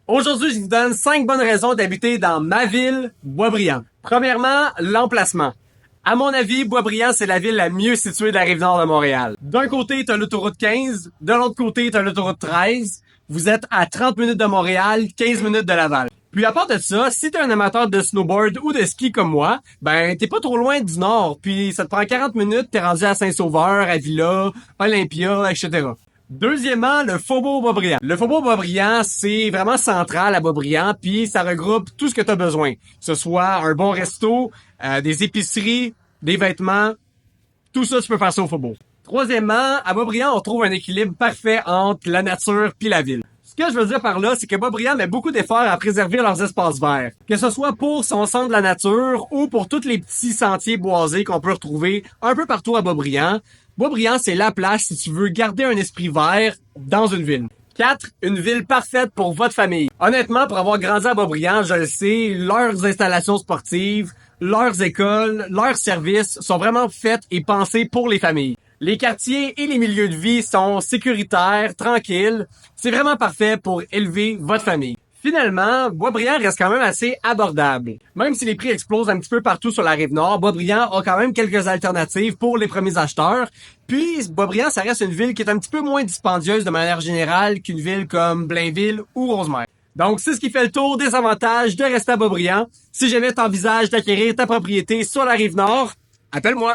Aujourd'hui, je vous donne 5 bonnes raisons d'habiter dans ma ville, Boisbriand. Premièrement, l'emplacement. À mon avis, Boisbriand, c'est la ville la mieux située de la Rive-Nord de Montréal. D'un côté, t'as l'autoroute 15, de l'autre côté, t'as l'autoroute 13. Vous êtes à 30 minutes de Montréal, 15 minutes de Laval. Puis à part de ça, si t'es un amateur de snowboard ou de ski comme moi, ben t'es pas trop loin du nord, puis ça te prend 40 minutes, t'es rendu à Saint-Sauveur, à Villa, Olympia, etc. Deuxièmement, le Faubourg Boisbriand. Le Faubourg Boisbriand, c'est vraiment central à Boisbriand, puis ça regroupe tout ce que tu as besoin. Que ce soit un bon resto, des épiceries, des vêtements, tout ça, tu peux faire ça au Faubourg. Troisièmement, à Boisbriand, on trouve un équilibre parfait entre la nature puis la ville. Ce que je veux dire par là, c'est que Boisbriand met beaucoup d'efforts à préserver leurs espaces verts. Que ce soit pour son centre de la nature ou pour tous les petits sentiers boisés qu'on peut retrouver un peu partout à Boisbriand. Boisbriand, c'est la place si tu veux garder un esprit vert dans une ville. 4. Une ville parfaite pour votre famille. Honnêtement, pour avoir grandi à Boisbriand, je le sais, leurs installations sportives, leurs écoles, leurs services sont vraiment faits et pensés pour les familles. Les quartiers et les milieux de vie sont sécuritaires, tranquilles. C'est vraiment parfait pour élever votre famille. Finalement, Boisbriand reste quand même assez abordable. Même si les prix explosent un petit peu partout sur la Rive-Nord, Boisbriand a quand même quelques alternatives pour les premiers acheteurs. Puis, Boisbriand, ça reste une ville qui est un petit peu moins dispendieuse de manière générale qu'une ville comme Blainville ou Rosemère. Donc, c'est ce qui fait le tour des avantages de rester à Boisbriand. Si jamais tu envisages d'acquérir ta propriété sur la Rive-Nord, appelle-moi.